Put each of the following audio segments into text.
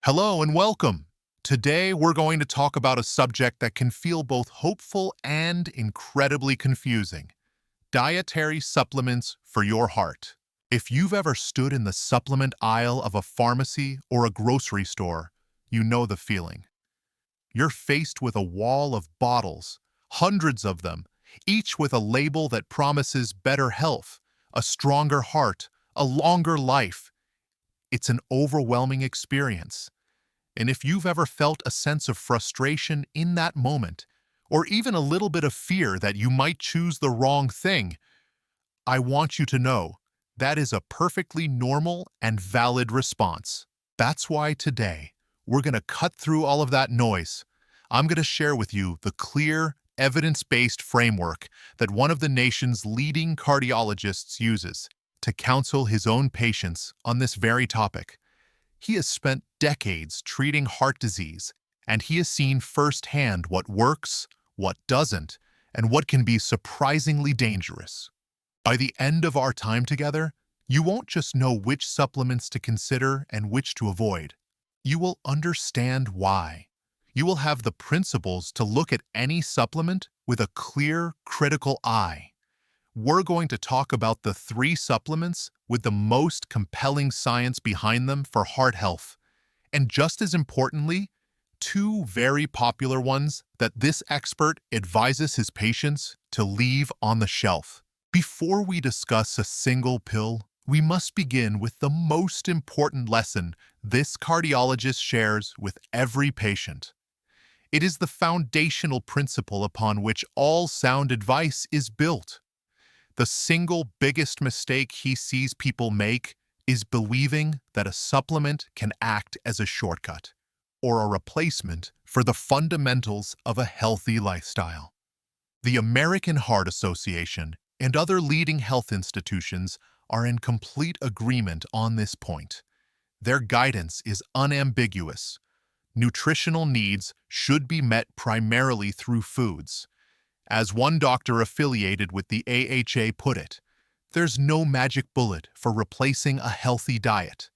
Hello and welcome. Today we're going to talk about a subject that can feel both hopeful and incredibly confusing. Dietary supplements for your heart. If you've ever stood in the supplement aisle of a pharmacy or a grocery store, you know the feeling. You're faced with a wall of bottles, hundreds of them, each with a label that promises better health, a stronger heart, a longer life. It's an overwhelming experience. And if you've ever felt a sense of frustration in that moment, or even a little bit of fear that you might choose the wrong thing, I want you to know that is a perfectly normal and valid response. That's why today we're going to cut through all of that noise. I'm going to share with you the clear, evidence-based framework that one of the nation's leading cardiologists uses to counsel his own patients on this very topic. He has spent decades treating heart disease, and he has seen firsthand what works, what doesn't, and what can be surprisingly dangerous. By the end of our time together, you won't just know which supplements to consider and which to avoid. You will understand why. You will have the principles to look at any supplement with a clear, critical eye. We're going to talk about the 3 supplements with the most compelling science behind them for heart health, and just as importantly, 2 very popular ones that this expert advises his patients to leave on the shelf. Before we discuss a single pill, we must begin with the most important lesson this cardiologist shares with every patient. It is the foundational principle upon which all sound advice is built. The single biggest mistake he sees people make is believing that a supplement can act as a shortcut or a replacement for the fundamentals of a healthy lifestyle. The American Heart Association and other leading health institutions are in complete agreement on this point. Their guidance is unambiguous. Nutritional needs should be met primarily through foods. As one doctor affiliated with the AHA put it, there's no magic bullet for replacing a healthy diet.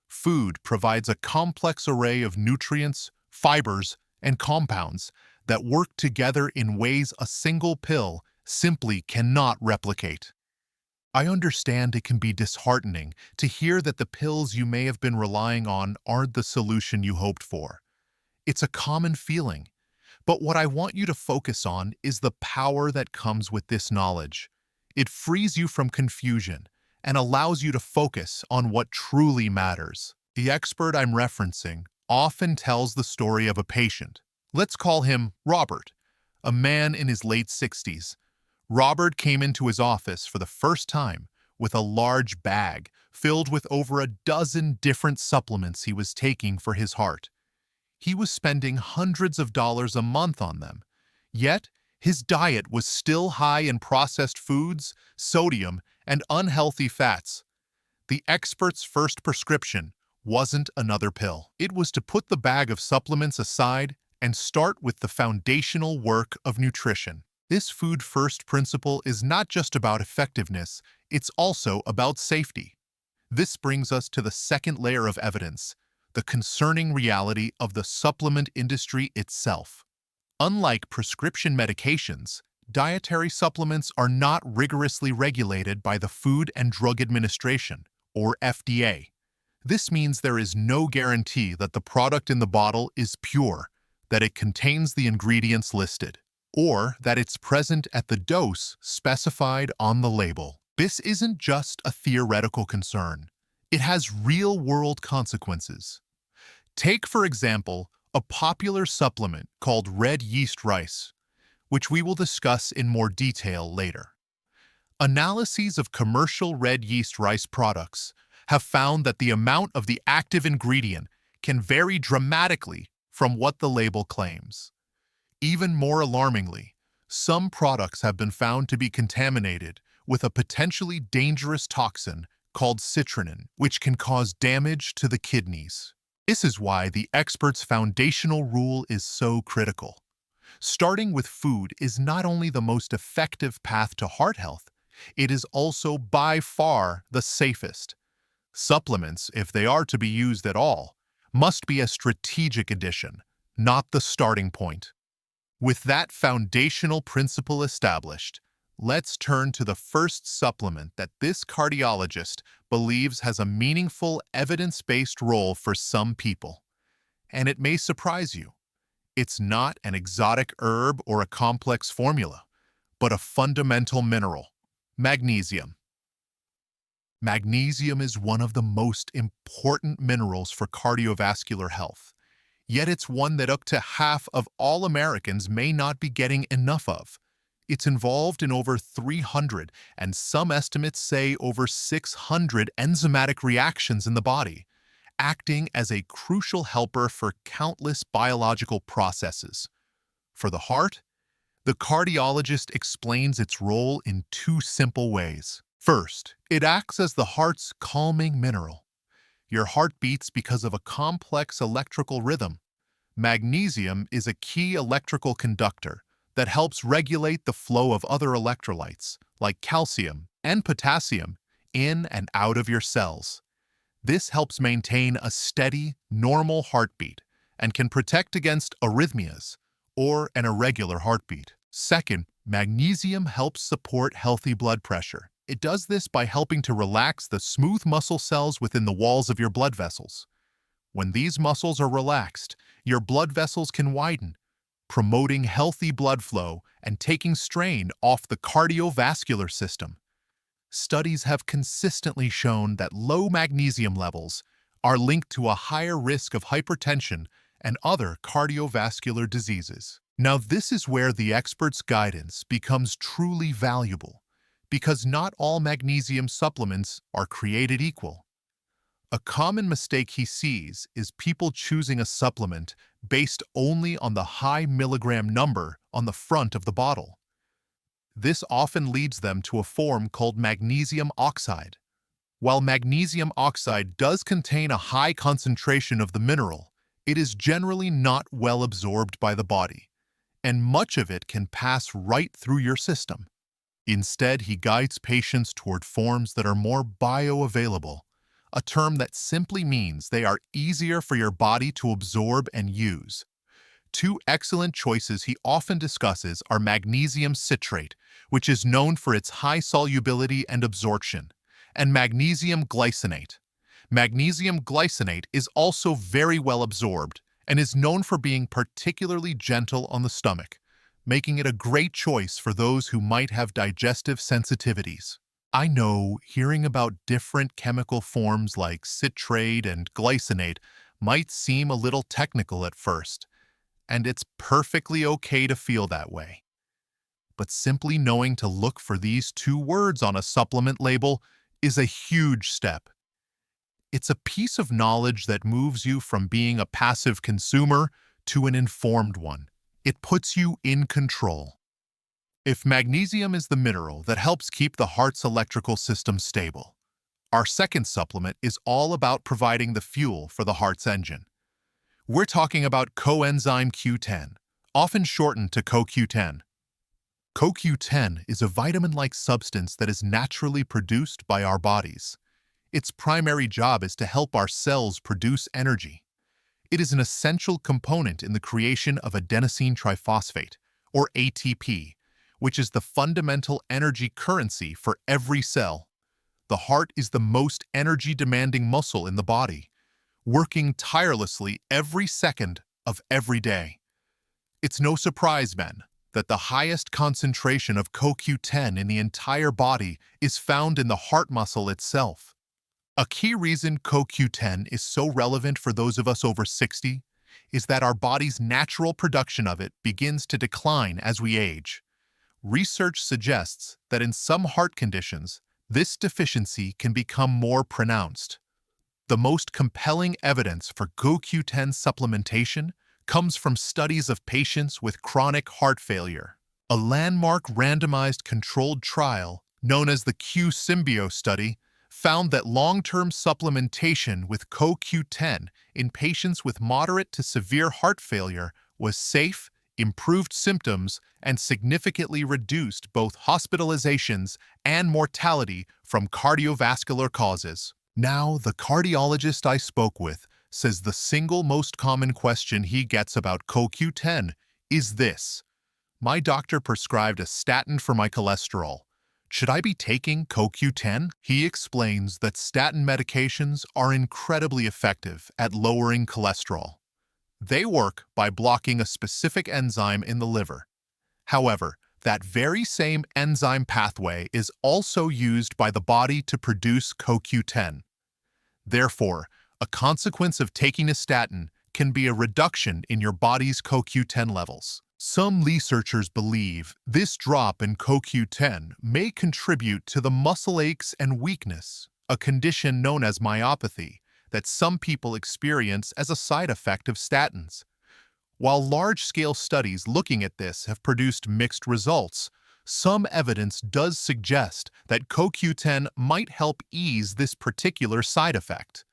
Food provides a complex array of nutrients, fibers, and compounds that work together in ways a single pill simply cannot replicate. I understand it can be disheartening to hear that the pills you may have been relying on aren't the solution you hoped for. It's a common feeling. But what I want you to focus on is the power that comes with this knowledge. It frees you from confusion and allows you to focus on what truly matters. The expert I'm referencing often tells the story of a patient. Let's call him Robert, a man in his late 60s. Robert came into his office for the first time with a large bag filled with over a dozen different supplements he was taking for his heart. He was spending hundreds of dollars a month on them. Yet, his diet was still high in processed foods, sodium, and unhealthy fats. The expert's first prescription wasn't another pill. It was to put the bag of supplements aside and start with the foundational work of nutrition. This food-first principle is not just about effectiveness, it's also about safety. This brings us to the second layer of evidence, the concerning reality of the supplement industry itself. Unlike prescription medications, dietary supplements are not rigorously regulated by the Food and Drug Administration, or FDA. This means there is no guarantee that the product in the bottle is pure, that it contains the ingredients listed, or that it's present at the dose specified on the label. This isn't just a theoretical concern. It has real-world consequences. Take, for example, a popular supplement called Red Yeast Rice, which we will discuss in more detail later. Analyses of commercial red yeast rice products have found that the amount of the active ingredient can vary dramatically from what the label claims. Even more alarmingly, some products have been found to be contaminated with a potentially dangerous toxin called citrinin, which can cause damage to the kidneys. This is why the expert's foundational rule is so critical. Starting with food is not only the most effective path to heart health, it is also by far the safest. Supplements, if they are to be used at all, must be a strategic addition, not the starting point. With that foundational principle established, let's turn to the first supplement that this cardiologist believes has a meaningful, evidence-based role for some people. And it may surprise you. It's not an exotic herb or a complex formula, but a fundamental mineral, magnesium. Magnesium is one of the most important minerals for cardiovascular health, yet it's one that up to half of all Americans may not be getting enough of. It's involved in over 300, and some estimates say over 600 enzymatic reactions in the body, acting as a crucial helper for countless biological processes. For the heart, the cardiologist explains its role in two simple ways. First, it acts as the heart's calming mineral. Your heart beats because of a complex electrical rhythm. Magnesium is a key electrical conductor that helps regulate the flow of other electrolytes, like calcium and potassium, in and out of your cells. This helps maintain a steady, normal heartbeat and can protect against arrhythmias or an irregular heartbeat. Second, magnesium helps support healthy blood pressure. It does this by helping to relax the smooth muscle cells within the walls of your blood vessels. When these muscles are relaxed, your blood vessels can widen, promoting healthy blood flow and taking strain off the cardiovascular system. Studies have consistently shown that low magnesium levels are linked to a higher risk of hypertension and other cardiovascular diseases. Now, this is where the expert's guidance becomes truly valuable, because not all magnesium supplements are created equal. A common mistake he sees is people choosing a supplement based only on the high milligram number on the front of the bottle. This often leads them to a form called magnesium oxide. While magnesium oxide does contain a high concentration of the mineral, it is generally not well absorbed by the body, and much of it can pass right through your system. Instead, he guides patients toward forms that are more bioavailable, a term that simply means they are easier for your body to absorb and use. Two excellent choices he often discusses are magnesium citrate, which is known for its high solubility and absorption, and magnesium glycinate. Magnesium glycinate is also very well absorbed and is known for being particularly gentle on the stomach, making it a great choice for those who might have digestive sensitivities. I know hearing about different chemical forms like citrate and glycinate might seem a little technical at first, and it's perfectly okay to feel that way. But simply knowing to look for these two words on a supplement label is a huge step. It's a piece of knowledge that moves you from being a passive consumer to an informed one. It puts you in control. If magnesium is the mineral that helps keep the heart's electrical system stable, our second supplement is all about providing the fuel for the heart's engine. We're talking about coenzyme Q10, often shortened to CoQ10. CoQ10 is a vitamin-like substance that is naturally produced by our bodies. Its primary job is to help our cells produce energy. It is an essential component in the creation of adenosine triphosphate, or ATP, which is the fundamental energy currency for every cell. The heart is the most energy-demanding muscle in the body, working tirelessly every second of every day. It's no surprise, then, that the highest concentration of CoQ10 in the entire body is found in the heart muscle itself. A key reason CoQ10 is so relevant for those of us over 60 is that our body's natural production of it begins to decline as we age. Research suggests that in some heart conditions, this deficiency can become more pronounced. The most compelling evidence for CoQ10 supplementation comes from studies of patients with chronic heart failure. A landmark randomized controlled trial, known as the Q-Symbio study, found that long-term supplementation with CoQ10 in patients with moderate to severe heart failure was safe, improved symptoms, and significantly reduced both hospitalizations and mortality from cardiovascular causes. Now, the cardiologist I spoke with says the single most common question he gets about CoQ10 is this: my doctor prescribed a statin for my cholesterol. Should I be taking CoQ10? He explains that statin medications are incredibly effective at lowering cholesterol. They work by blocking a specific enzyme in the liver. However, that very same enzyme pathway is also used by the body to produce CoQ10. Therefore, a consequence of taking a statin can be a reduction in your body's CoQ10 levels. Some researchers believe this drop in CoQ10 may contribute to the muscle aches and weakness, a condition known as myopathy, that some people experience as a side effect of statins. While large-scale studies looking at this have produced mixed results, some evidence does suggest that CoQ10 might help ease this particular side effect.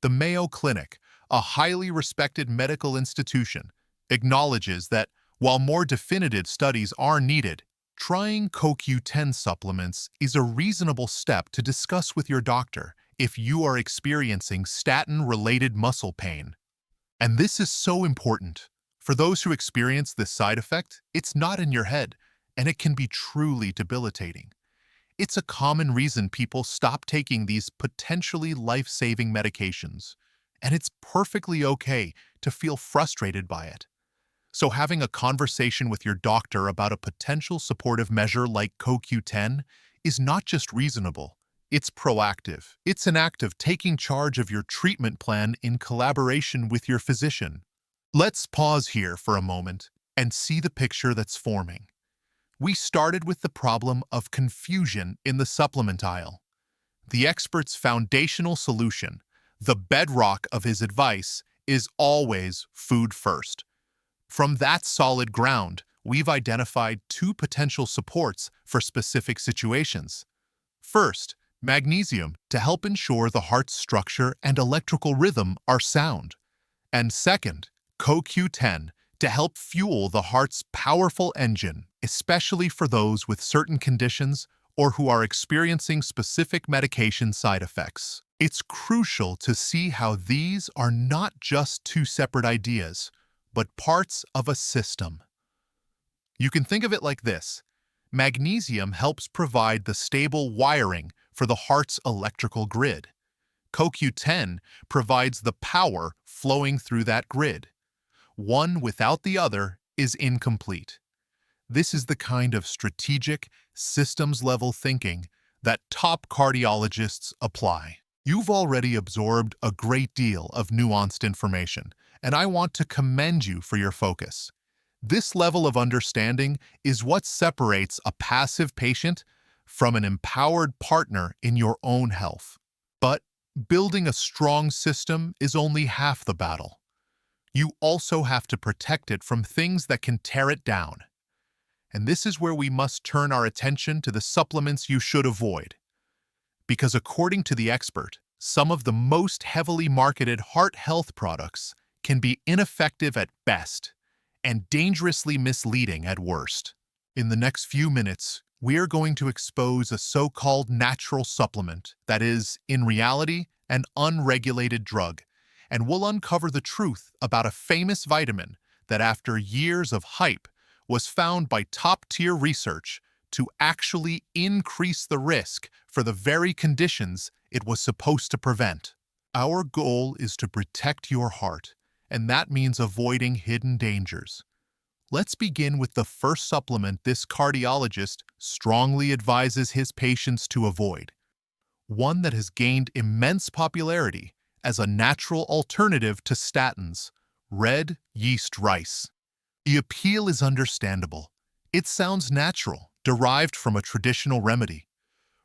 The Mayo Clinic, a highly respected medical institution, acknowledges that while more definitive studies are needed, trying CoQ10 supplements is a reasonable step to discuss with your doctor if you are experiencing statin-related muscle pain. And this is so important. For those who experience this side effect, it's not in your head, and it can be truly debilitating. It's a common reason people stop taking these potentially life-saving medications, and it's perfectly okay to feel frustrated by it. So having a conversation with your doctor about a potential supportive measure like CoQ10 is not just reasonable, it's proactive. It's an act of taking charge of your treatment plan in collaboration with your physician. Let's pause here for a moment and see the picture that's forming. We started with the problem of confusion in the supplement aisle. The expert's foundational solution, the bedrock of his advice, is always food first. From that solid ground, we've identified two potential supports for specific situations. First, magnesium to help ensure the heart's structure and electrical rhythm are sound. And second, CoQ10 to help fuel the heart's powerful engine, especially for those with certain conditions or who are experiencing specific medication side effects. It's crucial to see how these are not just two separate ideas, but parts of a system. You can think of it like this. Magnesium helps provide the stable wiring for the heart's electrical grid. CoQ10 provides the power flowing through that grid. One without the other is incomplete. This is the kind of strategic, systems-level thinking that top cardiologists apply. You've already absorbed a great deal of nuanced information, and I want to commend you for your focus. This level of understanding is what separates a passive patient from an empowered partner in your own health. But building a strong system is only half the battle. You also have to protect it from things that can tear it down. And this is where we must turn our attention to the supplements you should avoid. Because according to the expert, some of the most heavily marketed heart health products can be ineffective at best and dangerously misleading at worst. In the next few minutes, we are going to expose a so-called natural supplement that is, in reality, an unregulated drug, and we'll uncover the truth about a famous vitamin that, after years of hype, was found by top-tier research to actually increase the risk for the very conditions it was supposed to prevent. Our goal is to protect your heart, and that means avoiding hidden dangers. Let's begin with the first supplement this cardiologist strongly advises his patients to avoid, one that has gained immense popularity as a natural alternative to statins: red yeast rice. The appeal is understandable. It sounds natural, derived from a traditional remedy.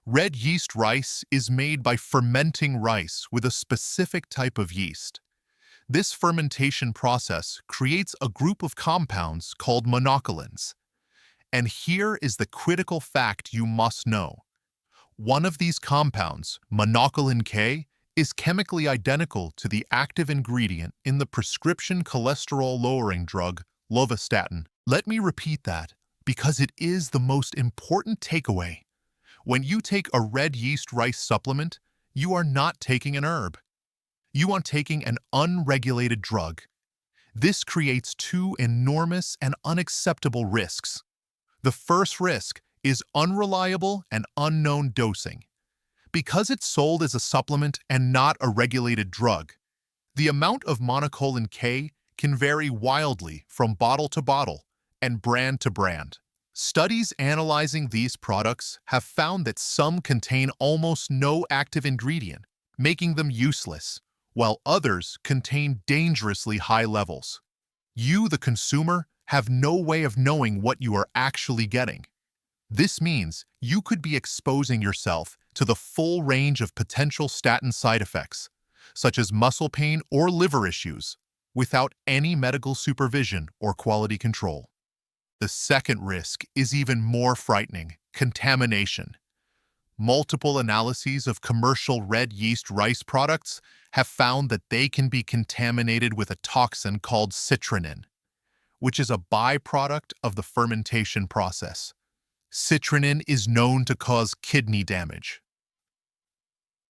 Red yeast rice is made by fermenting rice with a specific type of yeast. This fermentation process creates a group of compounds called monocolins. And here is the critical fact you must know. One of these compounds, monocolin K, is chemically identical to the active ingredient in the prescription cholesterol-lowering drug lovastatin. Let me repeat that, because it is the most important takeaway. When you take a red yeast rice supplement, you are not taking an herb. You are taking an unregulated drug. This creates two enormous and unacceptable risks. The first risk is unreliable and unknown dosing. Because it's sold as a supplement and not a regulated drug, the amount of monocolin K can vary wildly from bottle to bottle and brand to brand. Studies analyzing these products have found that some contain almost no active ingredient, making them useless, while others contain dangerously high levels. You, the consumer, have no way of knowing what you are actually getting. This means you could be exposing yourself to the full range of potential statin side effects, such as muscle pain or liver issues, without any medical supervision or quality control. The second risk is even more frightening: contamination. Multiple analyses of commercial red yeast rice products have found that they can be contaminated with a toxin called citrinin, which is a byproduct of the fermentation process. Citrinin is known to cause kidney damage.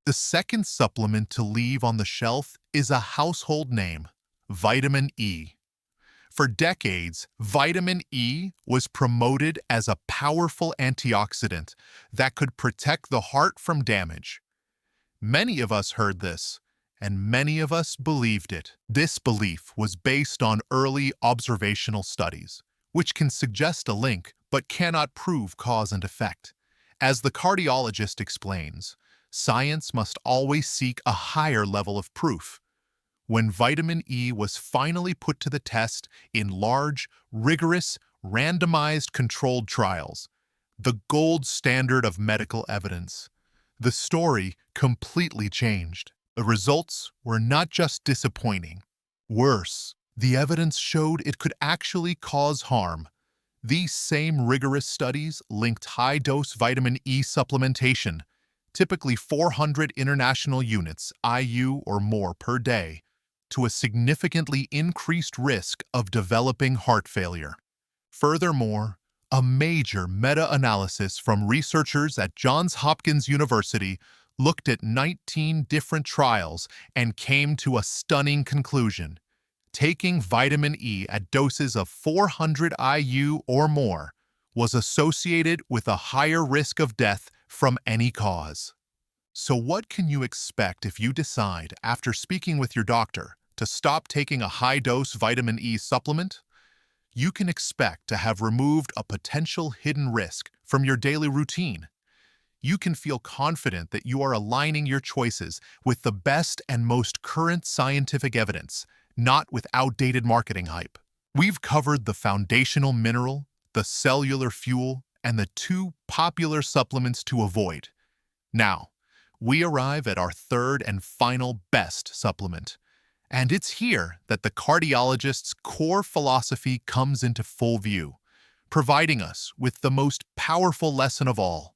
The second supplement to leave on the shelf is a household name: vitamin E. For decades, vitamin E was promoted as a powerful antioxidant that could protect the heart from damage. Many of us heard this, and many of us believed it. This belief was based on early observational studies, which can suggest a link but cannot prove cause and effect. As the cardiologist explains, science must always seek a higher level of proof. When vitamin E was finally put to the test in large, rigorous, randomized controlled trials, the gold standard of medical evidence, the story completely changed. The results were not just disappointing. Worse, the evidence showed it could actually cause harm. These same rigorous studies linked high-dose vitamin E supplementation, typically 400 international units, IU or more per day, to a significantly increased risk of developing heart failure. Furthermore, a major meta-analysis from researchers at Johns Hopkins University looked at 19 different trials and came to a stunning conclusion. Taking vitamin E at doses of 400 IU or more was associated with a higher risk of death from any cause. So what can you expect if you decide, after speaking with your doctor, to stop taking a high-dose vitamin E supplement? You can expect to have removed a potential hidden risk from your daily routine. You can feel confident that you are aligning your choices with the best and most current scientific evidence, not with outdated marketing hype. We've covered the foundational mineral, the cellular fuel, and the two popular supplements to avoid. Now, we arrive at our third and final best supplement. And it's here that the cardiologist's core philosophy comes into full view, providing us with the most powerful lesson of all.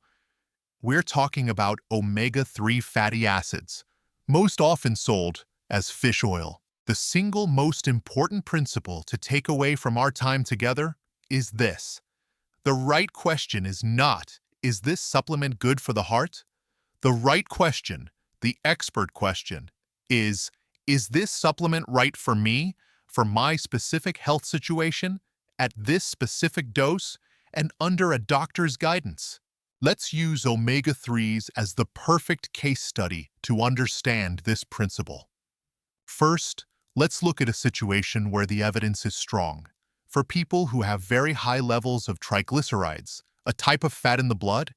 We're talking about omega-3 fatty acids, most often sold as fish oil. The single most important principle to take away from our time together is this: the right question is not, is this supplement good for the heart? The right question, the expert question, is this supplement right for me, for my specific health situation, at this specific dose, and under a doctor's guidance? Let's use omega-3s as the perfect case study to understand this principle. First, let's look at a situation where the evidence is strong. For people who have very high levels of triglycerides, a type of fat in the blood,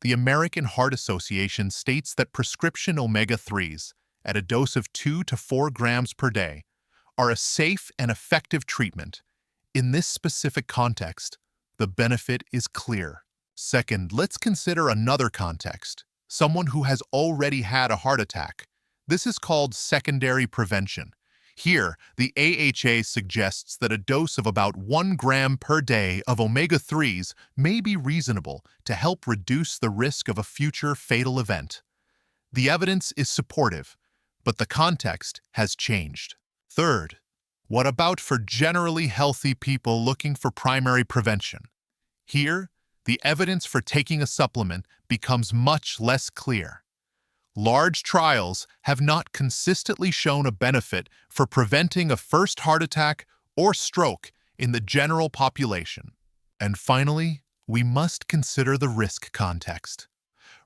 the American Heart Association states that prescription omega-3s at a dose of 2 to 4 grams per day are a safe and effective treatment. In this specific context, the benefit is clear. Second, let's consider another context: someone who has already had a heart attack. This is called secondary prevention. Here, the AHA suggests that a dose of about 1 gram per day of omega-3s may be reasonable to help reduce the risk of a future fatal event. The evidence is supportive, but the context has changed. Third, what about for generally healthy people looking for primary prevention? Here, the evidence for taking a supplement becomes much less clear. Large trials have not consistently shown a benefit for preventing a first heart attack or stroke in the general population. And finally, we must consider the risk context.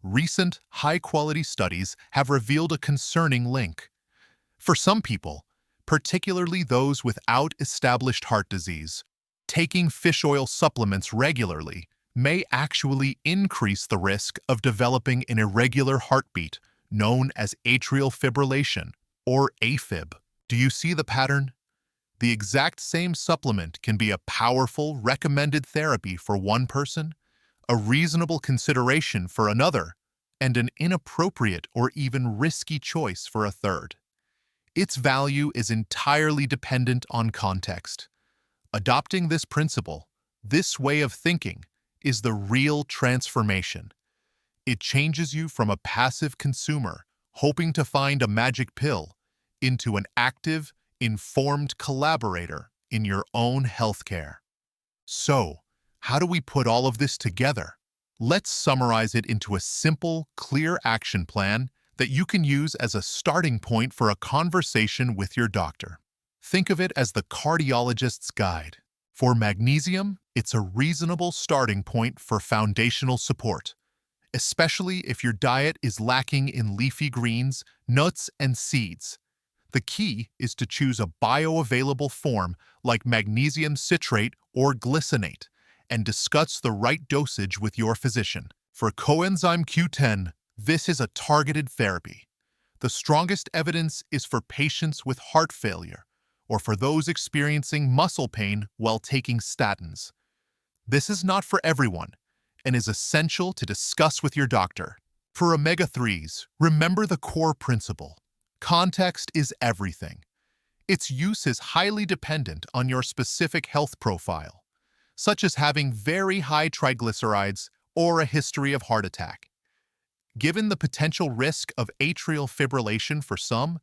Recent, high-quality studies have revealed a concerning link. For some people, particularly those without established heart disease, taking fish oil supplements regularly may actually increase the risk of developing an irregular heartbeat known as atrial fibrillation, or AFib. Do you see the pattern? The exact same supplement can be a powerful, recommended therapy for one person, a reasonable consideration for another, and an inappropriate or even risky choice for a third. Its value is entirely dependent on context. Adopting this principle, this way of thinking, is the real transformation. It changes you from a passive consumer hoping to find a magic pill into an active, informed collaborator in your own healthcare. So, how do we put all of this together? Let's summarize it into a simple, clear action plan that you can use as a starting point for a conversation with your doctor. Think of it as the cardiologist's guide. For magnesium, it's a reasonable starting point for foundational support, especially if your diet is lacking in leafy greens, nuts, and seeds. The key is to choose a bioavailable form like magnesium citrate or glycinate and discuss the right dosage with your physician. For coenzyme Q10, this is a targeted therapy. The strongest evidence is for patients with heart failure or for those experiencing muscle pain while taking statins. This is not for everyone and is essential to discuss with your doctor. For omega-3s, remember the core principle. Context is everything. Its use is highly dependent on your specific health profile, such as having very high triglycerides or a history of heart attack. Given the potential risk of atrial fibrillation for some,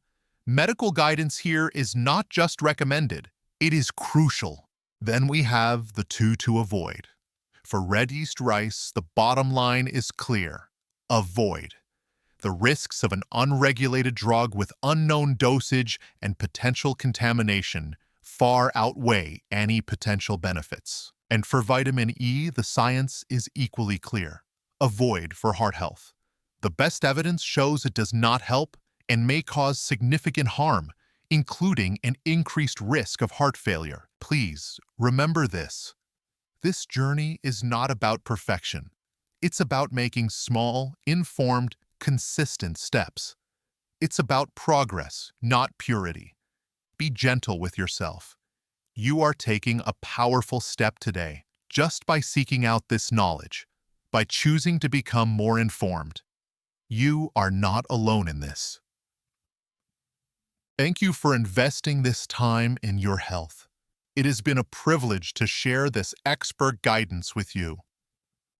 medical guidance here is not just recommended, it is crucial. Then we have the two to avoid. For red yeast rice, the bottom line is clear. Avoid. The risks of an unregulated drug with unknown dosage and potential contamination far outweigh any potential benefits. And for vitamin E, the science is equally clear. Avoid for heart health. The best evidence shows it does not help and may cause significant harm, including an increased risk of heart failure. Please remember this. This journey is not about perfection. It's about making small, informed, consistent steps. It's about progress, not purity. Be gentle with yourself. You are taking a powerful step today just by seeking out this knowledge, by choosing to become more informed. You are not alone in this. Thank you for investing this time in your health. It has been a privilege to share this expert guidance with you.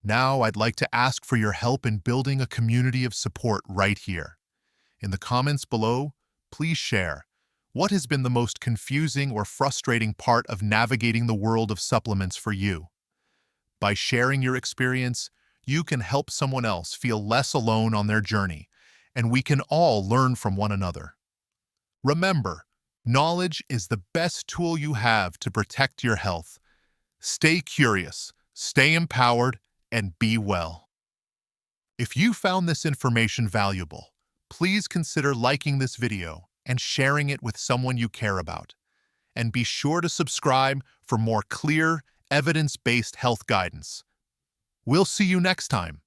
Now I'd like to ask for your help in building a community of support right here. In the comments below, please share what has been the most confusing or frustrating part of navigating the world of supplements for you. By sharing your experience, you can help someone else feel less alone on their journey, and we can all learn from one another. Remember, knowledge is the best tool you have to protect your health. Stay curious, stay empowered, and be well. If you found this information valuable, please consider liking this video and sharing it with someone you care about. And be sure to subscribe for more clear, evidence-based health guidance. We'll see you next time.